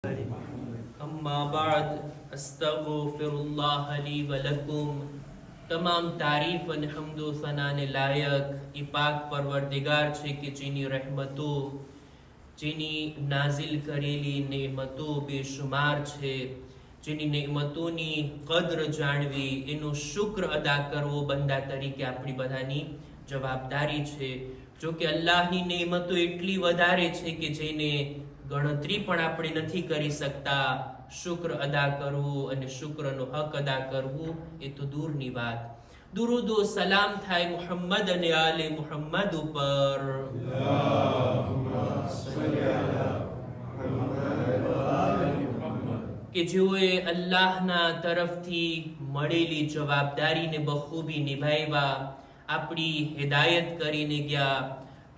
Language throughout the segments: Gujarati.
अम्मा बाद अस्तगफिरुल्लाह ली व लकुम। તમામ તારીફ અને હમદો સનાને લાયક ઈ પાક પરવરદિગાર છે કે જેની રહેમતો, જેની નાઝિલ કરેલી નેમતો બેશુમાર છે, જેની નેમતોની કદર જાણવી, એનો શુક્ર અદા કરવો બંદા તરીકે આપણી બધાની જવાબદારી છે. જો કે અલ્લાહની નેમતો એટલી વધારે છે કે જેને ગણતરી પણ આપણે નથી કરી શકતા. શુક્ર અદા કરવું અને શુક્રનો હક અદા કરવું એ તો દૂરની વાત. દુરૂદો સલામ થાય મુહમ્મદ અને આલે મુહમ્મદ ઉપર. કે જેઓએ અલ્લાહના તરફથી મળેલી જવાબદારીને બખૂબી નિભાવ્યા, આપણી હિદાયત કરીને ગયા,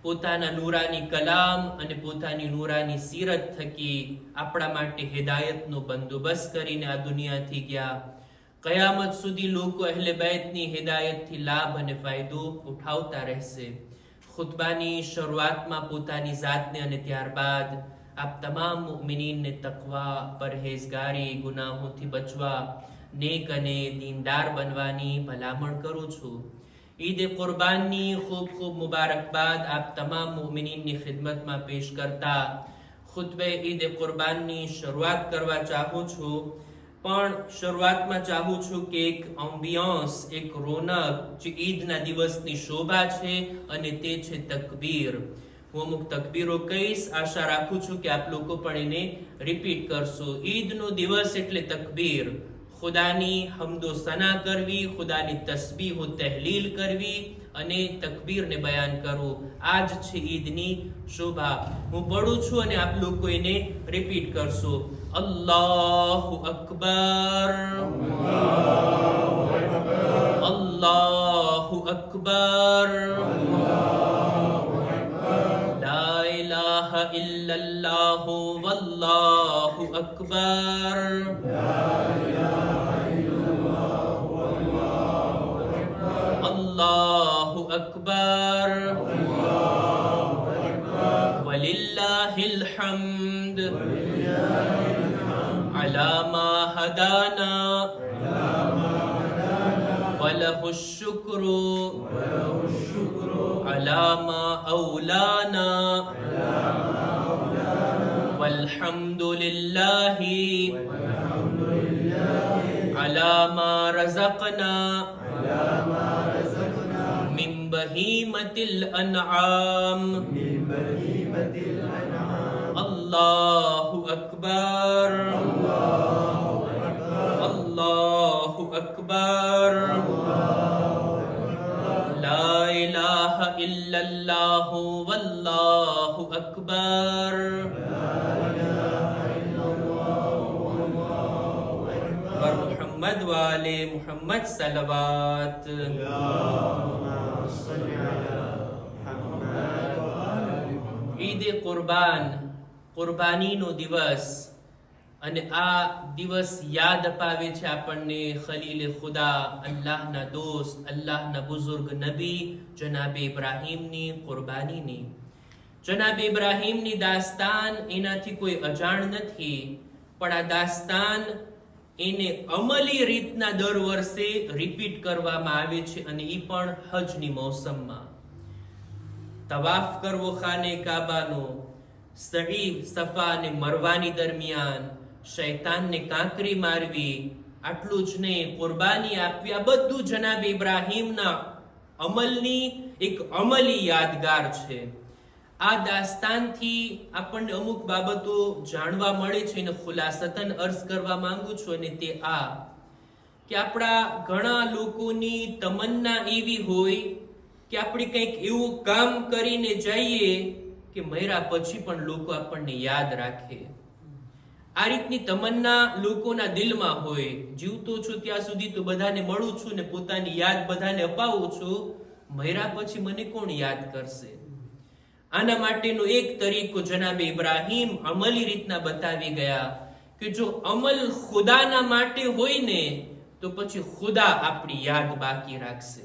પોતાના નૂરાની કલામ અને પોતાની નૂરાની સીરત થકી આપણા માટે હિદાયતનો બંદોબસ્ત કરીને આ દુનિયાથી ગયા. કયામત સુધી લોકો અહેલે બેતની હિદાયતથી લાભ અને ફાયદો ઉઠાવતા રહેશે. ખુતબાની શરૂઆતમાં પોતાની જાતને અને ત્યારબાદ આપ તમામ મુમિનીનને તકવા, પરહેઝગારી, ગુનાહોથી બચવા, નેક અને દીનદાર બનવાની ભલામણ કરું છું. ઈદ કુરબાનની ખૂબ ખૂબ મુબારકબાદ આપ તમામ મુમિનીનની ખિદમતમાં પેશ કરતા ખુતબે ઈદ કુરબાનની શરૂઆત કરવા ચાહું છું. પણ શરૂઆતમાં ચાહું છું કે એક એમ્બિયન્સ, એક રોનક જે ઈદના દિવસની શોભા છે અને તે છે તકબીર. હું અમુક તકબીરો કહીશ, આશા રાખું છું કે આપ લોકો પણ એને રિપીટ કરશો. ઈદનો દિવસ એટલે તકબીર, ખુદાની હમદો સના કરવી, ખુદાની તસ્બીહો તહલીલ કરવી અને તકબીરને બયાન કરવું. આ જ છે ઈદની શોભા. હું પઢું છું અને આપ લોકો એને રિપીટ કરશો. અલ્લાહુ અકબર, અલ્લાહુ અકબર, લા ઇલાહા ઇલ્લલ્લાહ વલ્લાહુ અકબર, અલ્લાહુ અકબર, વલિલ્લાહિલ હમ્દ, અલા મા હદાના વલહુશ શુક્રુ અલા મા ઔલાના વલ્હમ્દુલિલ્લાહિ અલા મા રઝકના મિન બહીમતિલ અનઆમ. અલ્લાહુ અકબર, અલ્લાહુ અકબર, લા ઇલાહા ઇલ્લલ્લાહ વલ્લાહુ અકબર. પર મુહમ્મદ વાલે મુહમ્મદ સલવાત. ઈદ કુરબાન, કુરબાનીનો દિવસ, અને આ દિવસ યાદ અપાવે છે આપણને ખલીલે ખુદા, અલ્લાહના દોસ્ત, અલ્લાહના બુઝુર્ગ નબી જનાબે ઇબ્રાહીમની કુરબાનીની. જનાબે ઇબ્રાહીમની દાસ્તાન એનાથી કોઈ અજાણ નથી, પણ આ દાસ્તાન એને અમલી રીતના દર વર્ષે રિપીટ કરવામાં આવે છે, અને એ પણ હજની મોસમમાં. તવાફ કરવો ખાને કાબાનો, સહી સફા અને મરવાની દરમિયાન શૈતાનને કાંકરી મારવી, આટલું જ નહીં, કુરબાની આપવી, આ બધું જનાબ ઇબ્રાહીમના અમલની એક અમલી યાદગાર છે. આ દાસ્તાનથી આપણને અમુક બાબતો જાણવા મળે છે અને ખુલાસતન અર્ઝ કરવા માંગુ છું, અને તે આ કે આપણા ઘણા લોકોની તમન્ના એવી હોય કે આપણે કંઈક એવું કામ કરીને જઈએ કે મર્યા પછી પણ લોકો આપણને યાદ રાખે. આ રીતની તમન્ના લોકોના દિલમાં હોય. જીવતો છું ત્યાં સુધી તો બધાને મળું છું ને પોતાની યાદ બધાને અપાવું છું, મર્યા પછી મને કોણ યાદ કરશે? આના માટેનો એક તરીકો જનાબે ઇબ્રાહીમ અમલી રીતના બતાવી ગયા કે જો અમલ ખુદાના માટે હોય ને તો પછી ખુદા આપણી યાદ બાકી રાખશે.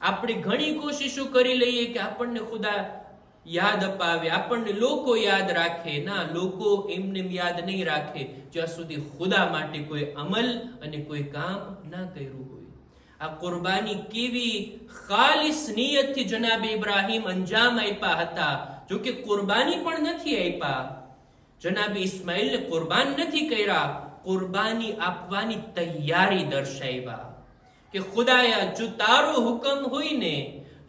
આપણે ઘણી કોશિશો કરી લઈએ કે આપણને ખુદા યાદ અપાવે, આપણને લોકો યાદ રાખે. ના, લોકો એમને યાદ નહીં રાખે જ્યાં સુધી ખુદા માટે કોઈ અમલ અને કોઈ કામ ના કર્યું હોય. આ કુરબાની કેવી ખાલિસ નિયતથી જનાબ ઇબ્રાહીમ અંજામ આપ્યા હતા. જો કે કુરબાની પણ નથી આપ્યા, જનાબ ઇસ્માઇલને કુરબાન નથી કર્યા, કુરબાની આપવાની તૈયારી દર્શાવ્યા કે ખુદાયા, જો તારો હુકમ હોય ને,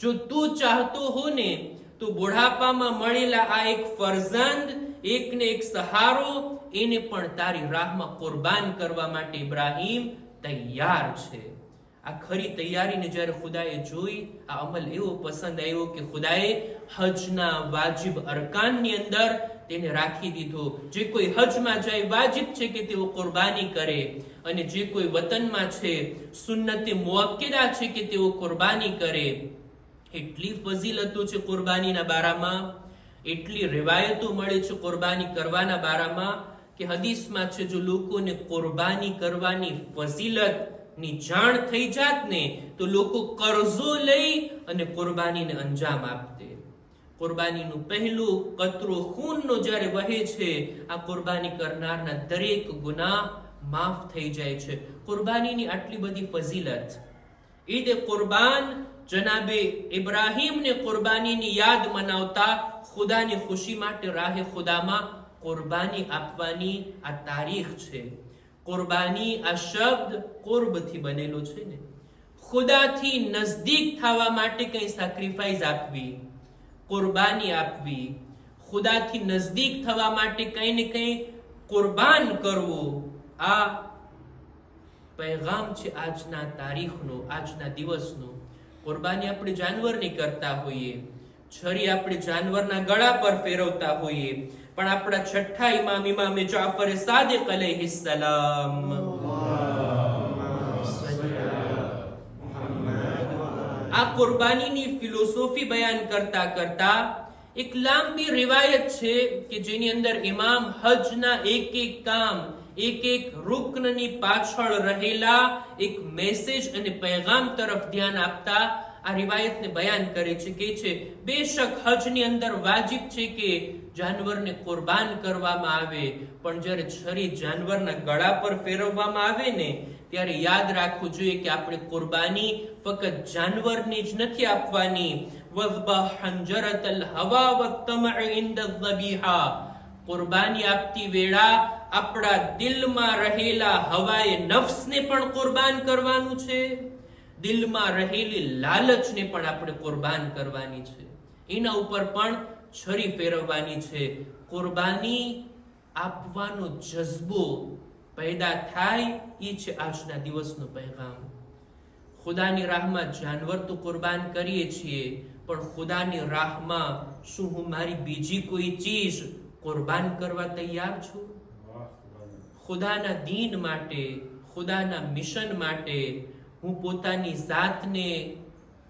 જો તું ચાહતો હો ને, તો બુઢાપામાં મળેલા આ એક ફરઝંદ, એકને એક સહારો, એને પણ તારી રાહમાં કુરબાન કરવા માટે ઇબ્રાહીમ તૈયાર છે. આ ખરી તૈયારીને જ્યારે ખુદાએ જોઈ, આ અમલ એવો પસંદ આવ્યો કે ખુદાએ હજના વાજિબ અરકાનની અંદર તેને રાખી દીધો. જે કોઈ હજમાં જાય વાજિબ છે કે તેઓ કુરબાની કરે, અને જે કોઈ વતનમાં છે સુન્નતે મુઅક્કદા છે કે તેઓ કુરબાની કરે. એટલી ફઝીલતો છે કુરબાનીના બારામાં, એટલી riવાયતો મળે છે કુરબાની કરવાના બારામાં કે હદીસમાં છે, જો લોકોને કુરબાની કરવાની ફઝીલત ની જાણ થઈ જાત ને તો લોકો કરજો લઈ અને કુરબાનીને અંજામ આપતે. કુરબાનીનું પહેલું કતરો ખૂનનો જ્યારે વહે છે, આ કુરબાની કરનારના દરેક ગુનાહ માફ થઈ જાય છે. કુરબાનીની આટલી બધી ફઝીલત. ઈદ કુરબાન જનાબે ઇબ્રાહીમને કુરબાનીની યાદ મનાવતા ખુદાની ખુશી માટે રાહે ખુદામાં કુરબાની આપવાની આ તારીખ છે. કુરબાની આ શબ્દ કુર્બથી બનેલો છે ને, ખુદાથી નજદીક થવા માટે કઈ સેક્રિફાઈસ આપવી, કુરબાની આપવી, ખુદાથી નજદીક થવા માટે કઈ ને કઈ કુરબાન કરવું. આ પૈગામ છે આજના તારીખનો, આજના દિવસનો. કુરબાની આપણે જાનવરની કરતા હોઈએ, છરી આપણે જાનવરના ગળા પર ફેરવતા હોઈએ, પણ આપણા છઠ્ઠા ઇમામ ઇમામે જાફર સાદિક અલૈહિસ સલામ આ કુરબાનીની ફિલોસોફી બયાન કરતા કરતા એક લાંબી રિવાયત છે કે જેની અંદર ઇમામ હજના એક એક કામ, એક એક રુકનની પાછળ રહેલા એક મેસેજ અને પૈગામ તરફ ધ્યાન આપતા આ રિવાયતને બયાન કરે છે. કે છે બેશક હજની અંદર વાજિબ છે કે જાનવરને કુરબાન કરવામાં આવે, પણ જ્યારે છરી જાનવરના ગળા પર ફેરવવામાં આવે ને ત્યારે યાદ રાખવું જોઈએ કે આપણે કુરબાની ફક્ત જાનવરની જ નથી આપવાની. વઝબહ હંજરતલ હવા વત્તમઅ ઇન્દ ઝબીહા, કુરબાની આપતી વેળા આપણા દિલમાં રહેલા હવાએ નફ્સને પણ કુરબાન કરવાનું છે, દિલમાં રહેલી લાલચને પણ આપણે કુરબાન કરવાની છે, એના ઉપર પણ છરી ફેરવવાની છે. કુરબાની આપવાનો જઝ્બો પેદા થાય એ છે આજના દિવસનો પૈગામ. ખુદાની રાહમાં જાનવર તો કુરબાન કરીએ છીએ, પણ ખુદાની રાહમાં શું હું મારી બીજી કોઈ ચીજ કુરબાન કરવા તૈયાર છું? ખુદાના દીન માટે, ખુદાના મિશન માટે હું પોતાની જાતને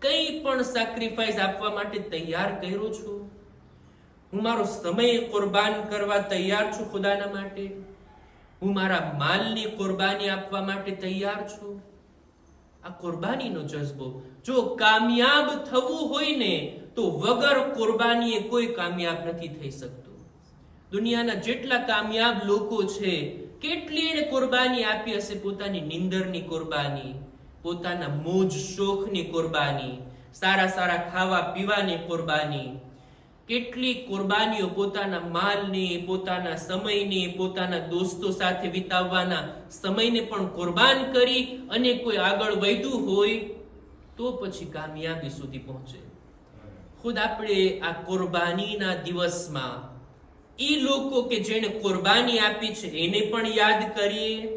કંઈ પણ સેક્રિફાઈસ આપવા માટે તૈયાર કર્યો છું? હું મારો સમય કુરબાન કરવા તૈયાર છું ખુદાના માટે? હું મારા માલની કુરબાની આપવા માટે તૈયાર છું? આ કુરબાનીનો જઝ્બો. જો કામયાબ થવું હોય ને તો વગર કુરબાનીએ કોઈ કામયાબ નથી થઈ શકતું. દુનિયાના જેટલા કામયાબ લોકો છે, કેટલી એને કુરબાની આપી હશે, પોતાની નિંદરની કુરબાની, પોતાના મોજ શોખની કુરબાની, સારા સારા ખાવા પીવાની કુરબાની, કેટલી કુરબાનીઓ પોતાના માલની, પોતાના સમયની, પોતાના દોસ્તો સાથે વિતાવવાના સમયને પણ કુરબાન કરી અને કોઈ આગળ વધ્યું હોય તો પછી કામયાબી સુધી પહોંચે. ખુદ આપણે આ કુરબાનીના દિવસમાં ઈ લોકો કે જેણે કુરબાની આપી છે એને પણ યાદ કરીએ.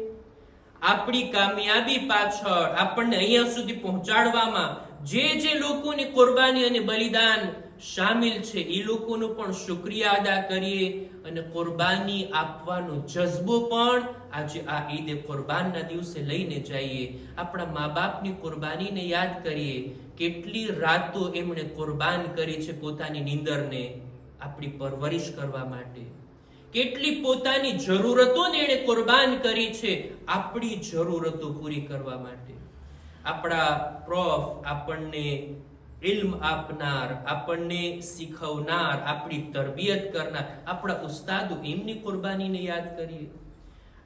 આપણી કામયાબી પાછળ આપણને અહીંયા સુધી પહોંચાડવામાં જે લોકોની કુરબાની અને બલિદાન શામિલ છે એ લોકોનો પણ શુક્રિયા અદા કરીએ, અને કુરબાની આપવાનો જઝ્બો પણ આજે આ ઈદ કુરબાનના દિવસે લઈને જઈએ. આપણા મા બાપની કુરબાનીને યાદ કરીએ, કેટલી રાતો એમણે કુરબાન કરી છે પોતાની નીંદરને આપણી પરવરિશ કરવા માટે, કેટલી પોતાની જરૂરતોને એણે કુરબાન કરી છે આપણી જરૂરતો પૂરી કરવા માટે. આપણા પ્રોફ આપણને ઇલ્મ આપનાર, આપણને શીખવનાર, આપણી તરબિયત કરનાર આપણા ઉસ્તાદો, એમની કુરબાનીને યાદ કરીએ.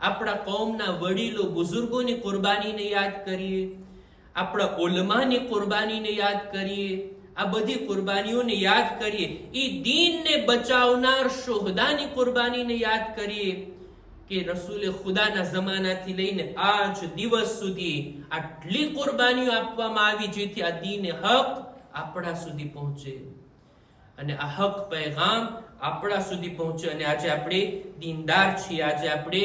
આપણા કૌમના વડીલો બુઝુર્ગોની કુરબાનીને યાદ કરીએ. આપણા ઉલમાની કુરબાનીને યાદ કરીએ. આ બધી કુરબાનીઓને યાદ કરીએ. એ દીનને બચાવનાર શોહદાની કુરબાનીને યાદ કરીએ કે રસૂલે ખુદાના જમાનાથી લઈને આજ દિવસ સુધી આટલી કુરબાનીઓ આપવામાં આવી જેથી આ દીન હક આપણા સુધી પહોંચે અને આ હક પૈગામ આપણા સુધી પહોંચે. અને આજે આપણે દીનદાર છીએ, આજે આપણે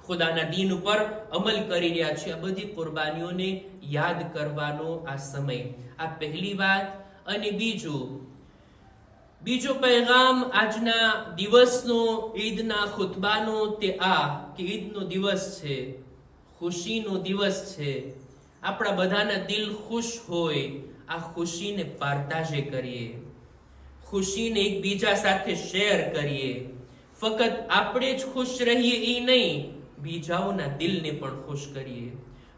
ખુદાના દીન ઉપર અમલ કરી રહ્યા છીએ. આ બધી કુરબાનીઓને યાદ કરવાનો આ સમય. આ પહેલી વાત. અને બીજો પૈગામ આજના દિવસનો, ઈદના ખુતબાનો, તે આ કે ઈદનો દિવસ છે, ખુશીનો દિવસ છે. આપણા બધાના દિલ ખુશ હોય, આ ખુશીને પાર્તાજે કરીએ, ખુશીને એકબીજા સાથે શેર કરીએ. ફક્ત આપણે જ ખુશ રહીએ એ નહીં, બીજાઓના દિલને પણ ખુશ કરીએ.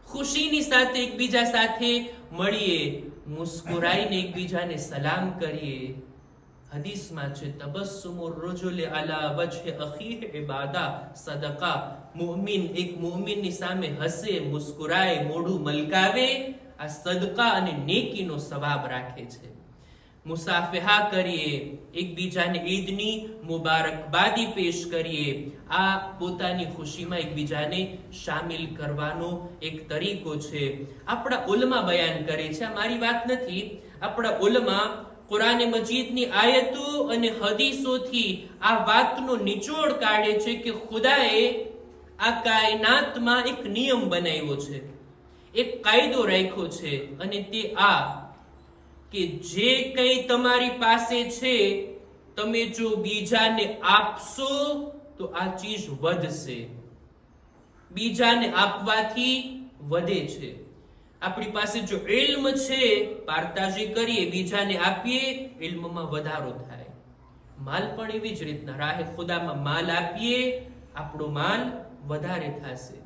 ખુશીની સાથે એકબીજા સાથે મળીએ, મુસ્કુરાઈને એકબીજાને સલામ કરીએ. હદીસમાં છે, તબસ્સુમુર રજુલ અલા વજહી અખીહ ઇબાદા સદકા. મુઅમિન એક મુઅમિનની સામે હસે, મુસ્કુરાય, મોઢું મલકાવે, આ સદકા અને નેકીનો સવાબ રાખે છે. મુસાફિહા કરીએ, એકબીજાને ઈદની મુબારકબાદી પેશ કરીએ. આ પોતાની ખુશીમાં એકબીજાને શામિલ કરવાનો એક તરીકો છે. આપણા ઉલમા બયાન કરે છે, આ મારી વાત નથી. આપણા ઉલમા કુરાન મજીદની આયતો અને હદીસોથી આ વાતનો નિચોડ કાઢે છે કે ખુદાએ આ કાયનાતમાં એક નિયમ બનાવ્યો છે, એક કાયદો રાખ્યો છે. અને તે આ કે જે કંઈ તમારી પાસે છે, તમે જો બીજાને આપશો તો આ ચીજ વધશે. બીજાને આપવાથી વધે છે. આપણી પાસે જો ઇલ્મ છે, પાર્તાજી કરીએ, બીજાને આપીએ, ઇલ્મમાં વધારો થાય. માલ પણ એવી જ રીતના રાહે ખુદામાં માલ આપીએ, આપણો માલ વધારે થશે.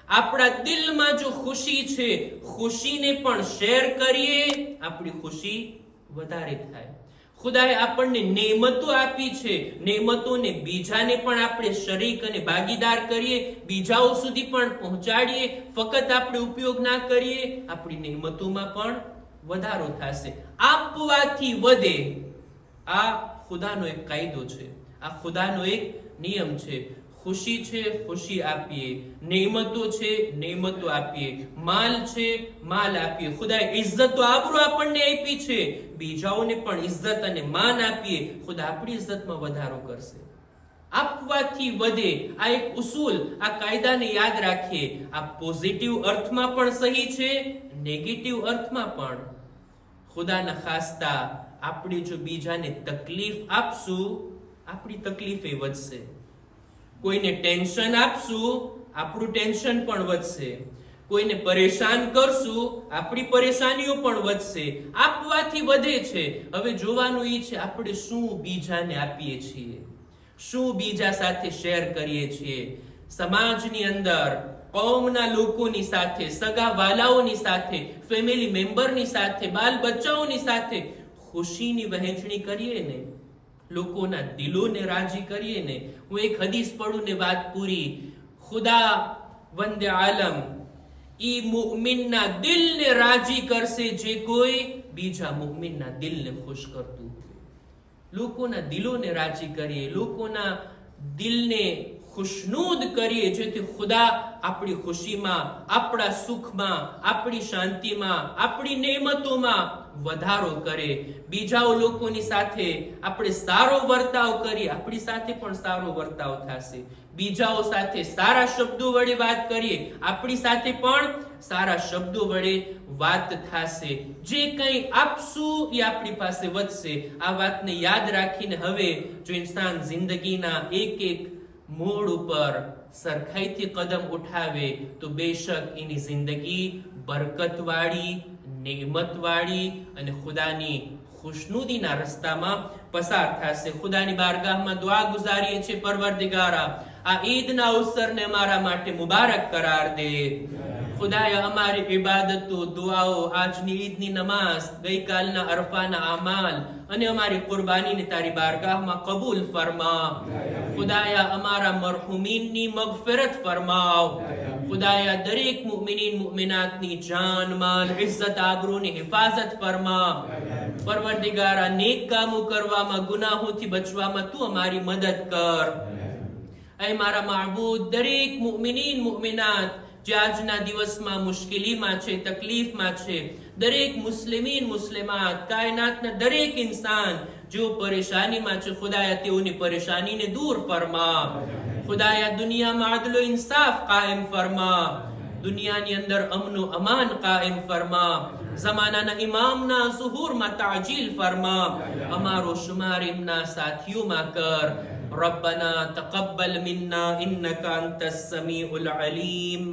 આપણા દિલમાં જો ખુશી છે, ખુશીને પણ શેર કરીએ, આપણી ખુશી વધારે થાય. ખુદાએ આપણને નેમતો આપી છે, નેમતોને બીજાને પણ આપણે શરીક અને ભાગીદાર કરીએ, બીજાઓ સુધી પણ પહોંચાડીએ. ફક્ત આપણે ઉપયોગ ના કરીએ, આપણી નેમતોમાં પણ વધારો થશે. આપવાથી વધે, આ ખુદાનો એક કાયદો છે, આ ખુદાનો એક નિયમ છે. ખુશી છે, ખુશી આપીએ. નેમતો છે, નેમતો આપીએ. માલ છે, માલ આપીએ. ખુદાએ ઇજ્જત તો આબરૂ આપણને આપી છે, બીજાઓને પણ ઇજ્જત અને માન આપીએ. ખુદા આપણી ઇજ્જતમાં વધારો કરશે. આપવાથી વધે, આ એક ઉસૂલ, આ કાયદાને યાદ રાખીએ. આ પોઝિટિવ અર્થમાં પણ સહી છે, નેગેટિવ અર્થમાં પણ. ખુદાના ખાસ્તા આપણે જો બીજાને તકલીફ આપશું, આપણી તકલીફે વધશે. કોઈને ટેન્શન આપશું, આપણું ટેન્શન પણ વધશે. કોઈને પરેશાન કરશું, આપણી પરેશાનીઓ પણ વધશે. આપવાથી વધે છે. હવે જોવાનું એ છે આપણે શું બીજાને આપીએ છીએ, શું બીજા સાથે શેર કરીએ છીએ. સમાજની અંદર કૌમના લોકોની સાથે, સગા વાલાઓની સાથે, ફેમિલી મેમ્બરની સાથે, બાલ બચ્ચાઓની સાથે ખુશીની વહેંચણી કરીએ ને, લોકોના દિલોને રાજી કરીએ ને. હું એક હદીસ પડું ને વાત પૂરી. ખુદા વંદે આલમ ઈ મુઅમિનના દિલને રાજી કરશે જે કોઈ બીજા મુઅમિનના દિલને ખુશ કરતું. લોકોના દિલોને રાજી કરીએ, લોકોના દિલને ખુશનૂદ કરીએ, જેથી ખુદા આપણી ખુશીમાં, આપણા સુખમાં, આપણી શાંતિમાં, આપણી નેમતોમાં વધારો કરે. બીજાઓ લોકોની સાથે આપણે સારો વર્તાવ કરીએ, આપણી સાથે પણ સારો વર્તાવ થશે. બીજાઓ સાથે સારા શબ્દો વડે વાત કરીએ, આપણી સાથે પણ સારા શબ્દો વડે વાત થશે. જે કંઈ આપશું એ આપણી પાસે વધશે. આ વાતને યાદ રાખીને હવે જો ઇન્સાન જિંદગીના એક એક મોડ ઉપર સરખાઈથી કદમ ઉઠાવે તો બેશક એની જિંદગી બરકતવાળી, નેમતવાળી અને ખુદાની ખુશનુદીના રસ્તામાં પસાર થશે. ખુદાની બારગાહમાં દુઆ ગુજારીએ છીએ, પરવરદિગારા આ ઈદના અવસરને અમારા માટે મુબારક કરાર દે. ખુદાયા અમારી ઇબાદતો, દુઆઓ, આજની ઈદની નમાઝ, ગઈકાલના અરફાના અમાલ અને અમારી કુરબાનીને તારી બારગાહમાં કબૂલ ફરમા. ખુદાયા અમારા મરહુમીનની મગફિરત ફરમાવ. ખુદાયા દરેક મુમિનીન મુમિનાતની જાન, માલ, ઇઝ્ઝત, આબરૂની હિફાજત ફરમા. પરવરદિગારા, નેક કામો કરવામાં, ગુનાહોથી બચવામાં તું અમારી મદદ કર. ऐ मारा माबूद, दरेक मुमिनीन मुमिनात જે આજના દિવસમાં મુશ્કેલીમાં છે, તકલીફમાં છે, દરેક મુસ્લિમીન મુસ્લિમાત, કાયનાતના દરેક ઇન્સાન જેઓ પરેશાનીમાં છે, ખુદાયા તેઓની પરેશાનીને દૂર ફરમા. ખુદાયા દુનિયામાં આદલ ઓ ઇન્સાફ કાયમ ફરમા. દુનિયાની અંદર અમનો અમાન કાયમ ફરમા. ઝમાનાના ઇમામના ઝુહૂરમાં તાજીલ ફરમા. અમારો શુમાર એમના સાથીઓમાં કર. ربنا تقبل منا إنك أنت السميع العليم.